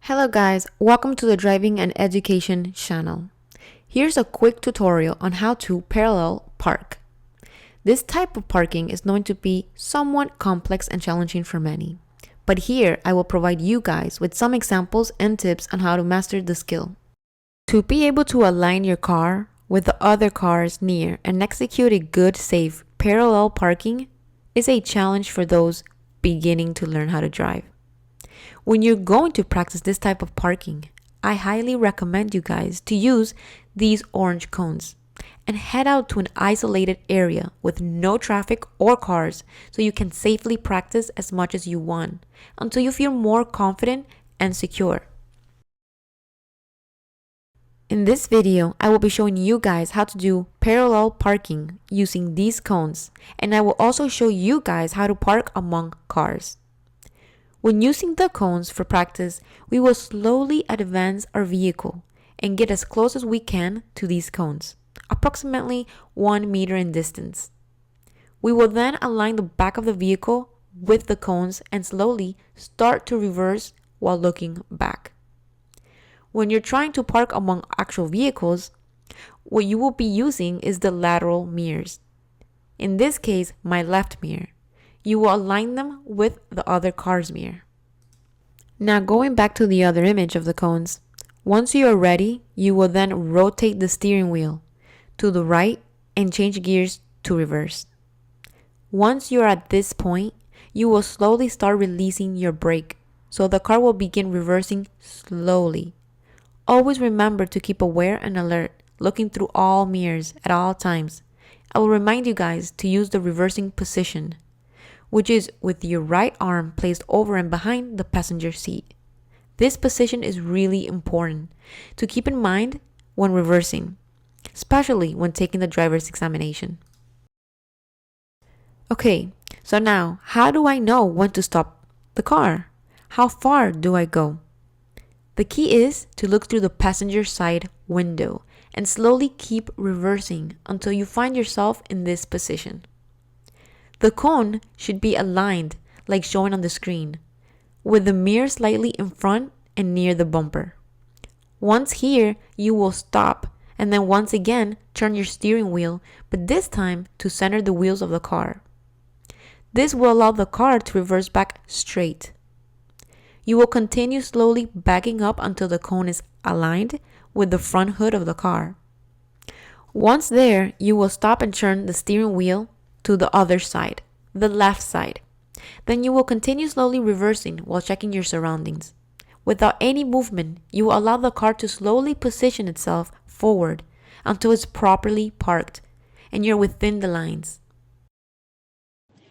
Hello guys, welcome to the Driving and Education channel. Here's a quick tutorial on how to parallel park. This type of parking is known to be somewhat complex and challenging for many. But here I will provide you guys with some examples and tips on how to master the skill. To be able to align your car with the other cars near and execute a good, safe parallel parking is a challenge for those beginning to learn how to drive. When you're going to practice this type of parking, I highly recommend you guys to use these orange cones and head out to an isolated area with no traffic or cars so you can safely practice as much as you want until you feel more confident and secure. In this video, I will be showing you guys how to do parallel parking using these cones, and I will also show you guys how to park among cars. When using the cones for practice, we will slowly advance our vehicle and get as close as we can to these cones, approximately 1 meter in distance. We will then align the back of the vehicle with the cones and slowly start to reverse while looking back. When you're trying to park among actual vehicles, what you will be using is the lateral mirrors. In this case, my left mirror. You will align them with the other car's mirror. Now going back to the other image of the cones, once you are ready, you will then rotate the steering wheel to the right and change gears to reverse. Once you are at this point, you will slowly start releasing your brake, so the car will begin reversing slowly. Always remember to keep aware and alert, looking through all mirrors at all times. I will remind you guys to use the reversing position, which is with your right arm placed over and behind the passenger seat. This position is really important to keep in mind when reversing, especially when taking the driver's examination. Okay, so now, how do I know when to stop the car? How far do I go? The key is to look through the passenger side window and slowly keep reversing until you find yourself in this position. The cone should be aligned like shown on the screen, with the mirror slightly in front and near the bumper. Once here, you will stop and then once again turn your steering wheel, but this time to center the wheels of the car. This will allow the car to reverse back straight. You will continue slowly backing up until the cone is aligned with the front hood of the car. Once there, you will stop and turn the steering wheel to the other side, the left side. Then you will continue slowly reversing while checking your surroundings. Without any movement, you will allow the car to slowly position itself forward until it's properly parked and you're within the lines.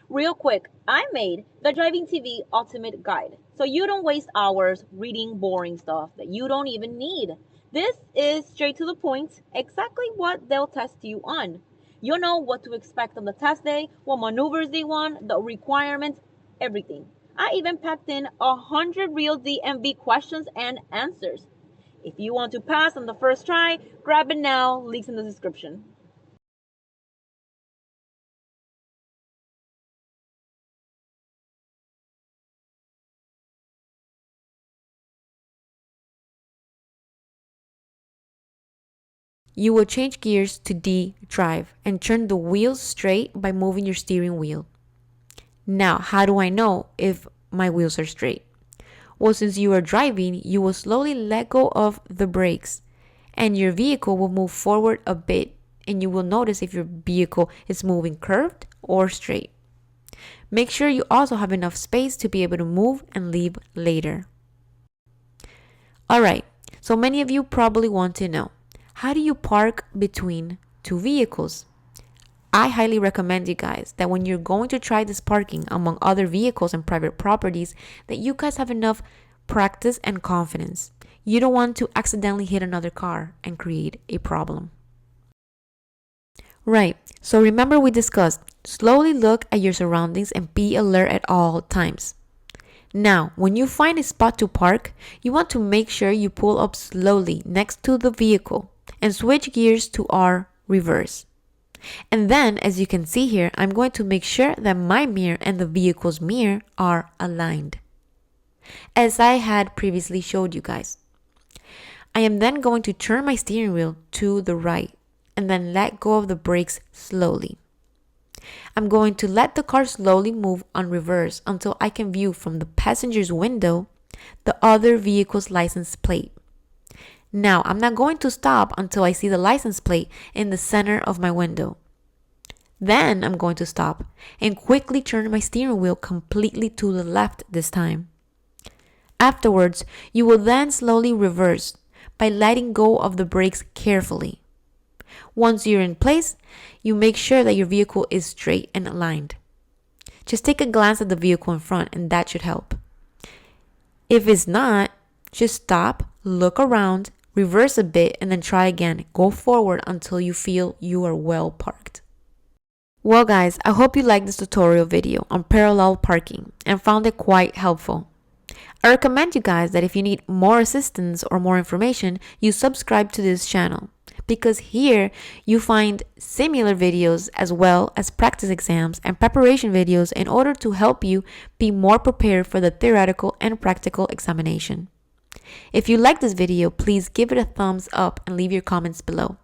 Real quick, I made the Driving TV Ultimate Guide so you don't waste hours reading boring stuff that you don't even need. This is straight to the point, exactly what they'll test you on. You'll know what to expect on the test day, what maneuvers they want, the requirements, everything. I even packed in 100 real DMV questions and answers. If you want to pass on the first try, grab it now, links in the description. You will change gears to D drive and turn the wheels straight by moving your steering wheel. Now, how do I know if my wheels are straight? Well, since you are driving, you will slowly let go of the brakes and your vehicle will move forward a bit, and you will notice if your vehicle is moving curved or straight. Make sure you also have enough space to be able to move and leave later. Alright, so many of you probably want to know, how do you park between two vehicles? I highly recommend you guys that when you're going to try this parking among other vehicles and private properties, that you guys have enough practice and confidence. You don't want to accidentally hit another car and create a problem. Right, so remember we discussed, slowly look at your surroundings and be alert at all times. Now, when you find a spot to park, you want to make sure you pull up slowly next to the vehicle and switch gears to R reverse. And then, as you can see here, I'm going to make sure that my mirror and the vehicle's mirror are aligned. as I had previously showed you guys. I am then going to turn my steering wheel to the right and then let go of the brakes slowly. I'm going to let the car slowly move on reverse until I can view from the passenger's window the other vehicle's license plate. Now, I'm not going to stop until I see the license plate in the center of my window. Then I'm going to stop and quickly turn my steering wheel completely to the left this time. Afterwards, you will then slowly reverse by letting go of the brakes carefully. Once you're in place, you make sure that your vehicle is straight and aligned. Just take a glance at the vehicle in front and that should help. If it's not, just stop, look around, reverse a bit, and then try again. Go forward until you feel you are well parked. Well guys, I hope you liked this tutorial video on parallel parking and found it quite helpful. I recommend you guys that if you need more assistance or more information, you subscribe to this channel, because here you find similar videos as well as practice exams and preparation videos in order to help you be more prepared for the theoretical and practical examination. If you like this video, please give it a thumbs up and leave your comments below.